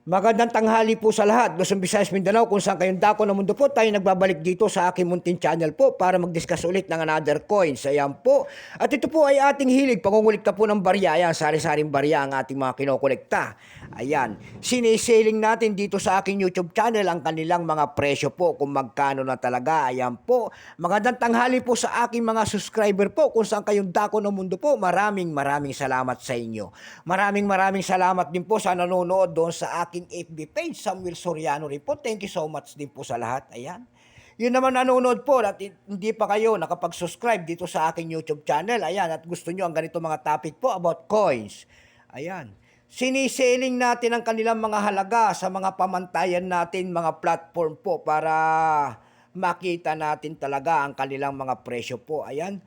Magandang tanghali po sa lahat, Luzon, Visayas, Mindanao, kung saan kayong dako ng mundo po, tayo nagbabalik dito sa aking munting channel po para mag-discuss ulit ng another coins. Ayan po. At ito po ay ating hilig, pangungulikta po ng barya. Ayan, sari-saring barya ang ating mga kinokolekta. Ayan, siniseling natin dito sa aking YouTube channel ang kanilang mga presyo po, kung magkano na talaga. Ayan po. Magandang tanghali po sa aking mga subscriber po, kung saan kayong dako ng mundo po. Maraming salamat sa inyo. Maraming salamat din po sa nanonood doon sa aking FB page, Samuel Soriano rin po. Thank you so much din po sa lahat. Ayan. Yun naman nanonood po at hindi pa kayo nakapag-subscribe dito sa aking YouTube channel. Ayan. At gusto nyo ang ganito mga topic po about coins. Ayan. Siniseling natin ang kanilang mga halaga sa mga pamantayan natin, mga platform po para makita natin talaga ang kanilang mga presyo po. Ayan.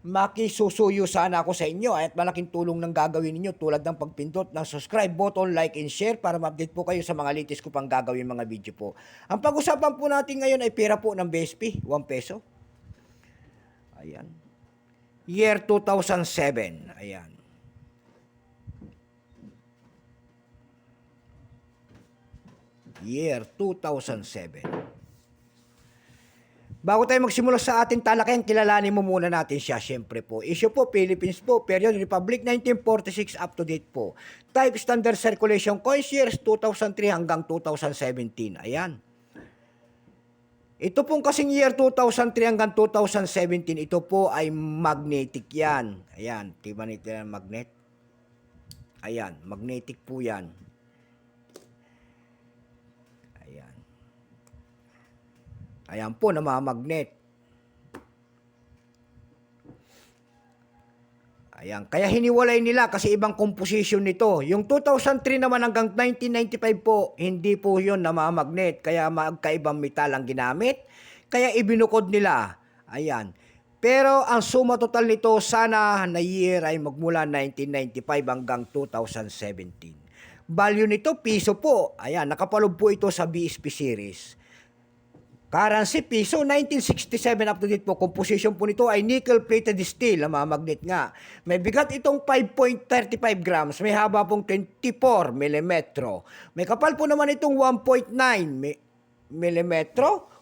Makisusuyo sana ako sa inyo at malaking tulong ng gagawin ninyo tulad ng pagpindot ng subscribe button, like and share para ma-update po kayo sa mga latest ko pang gagawin mga video po. Ang pag-usapan po natin ngayon ay pera po ng BSP, 1 peso. Ayan. Year 2007. Ayan. Year 2007. Bago tayo magsimula sa ating talakayan, kilalanin mo muna natin siya. Siyempre po, issue po, Philippines po, period, Republic, 1946, up to date po. Type, standard circulation coins, years 2003 hanggang 2017. Ayan. Ito pong kasing year 2003 hanggang 2017, ito po ay magnetic yan. Ayan, diba nito yan, magnet? Ayan, magnetic po yan. Ayan po, namamagnet. Ayan, kaya hiniwalay nila kasi ibang composition nito. Yung 2003 naman hanggang 1995 po, hindi po yun namamagnet. Kaya magkaibang metal ang ginamit. Kaya ibinukod nila. Ayan. Pero ang suma total nito sana na year ay magmula 1995 hanggang 2017. Value nito, piso po. Ayan, nakapalob po ito sa BSP series. Currency, piso, 1967 up to date po. Composition po nito ay nickel-plated steel, magnet nga. May bigat itong 5.35 grams. May haba pong 24 mm. May kapal po naman itong 1.9 mm.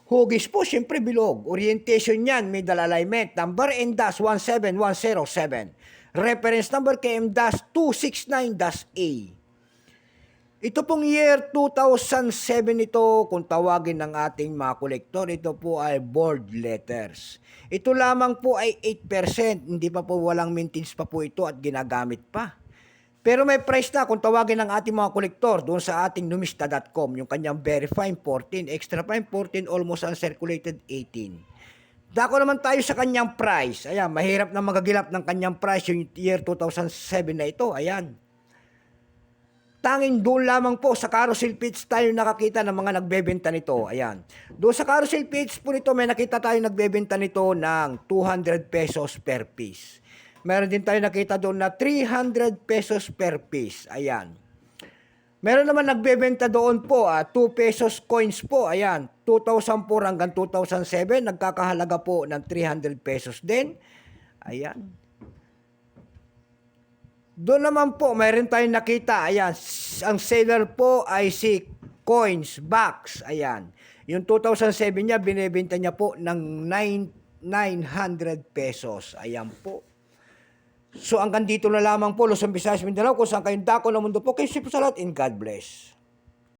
Hugis po, siyempre bilog. Orientation yan, may alignment. Number N-17107. Reference number KM-269-A. Ito pong year 2007 ito, kung tawagin ng ating mga kolektor, ito po ay bold letters. Ito lamang po ay 8%, hindi pa po walang maintenance pa po ito at ginagamit pa. Pero may price na kung tawagin ng ating mga kolektor doon sa ating numista.com, yung kanyang very fine 14, extra fine 14, almost uncirculated 18. Dako naman tayo sa kanyang price. Ayan, mahirap na magagilap ng kanyang price yung year 2007 na ito. Ayan. Tanging doon lamang po sa carousel page tayo nakakita ng mga nagbebenta nito. Ayan. Doon sa carousel page po nito, may nakita tayo nagbebenta nito ng 200 pesos per piece. Meron din tayo nakita doon na 300 pesos per piece. Ayan. Meron naman nagbebenta doon po, 2 pesos coins po. Ayan. 2004 hanggang 2007, nagkakahalaga po ng 300 pesos din. Ayan. Doon naman po, mayroon tayong nakita, ayan, ang seller po ay si Coins Box, ayan. Yung 2007 niya, binibenta niya po ng 900 pesos, ayan po. So hanggang dito na lamang po, Luzon, Visayas, Mindanao, kung saan kayong dako ng mundo po, kayo po sa lahat, and God bless.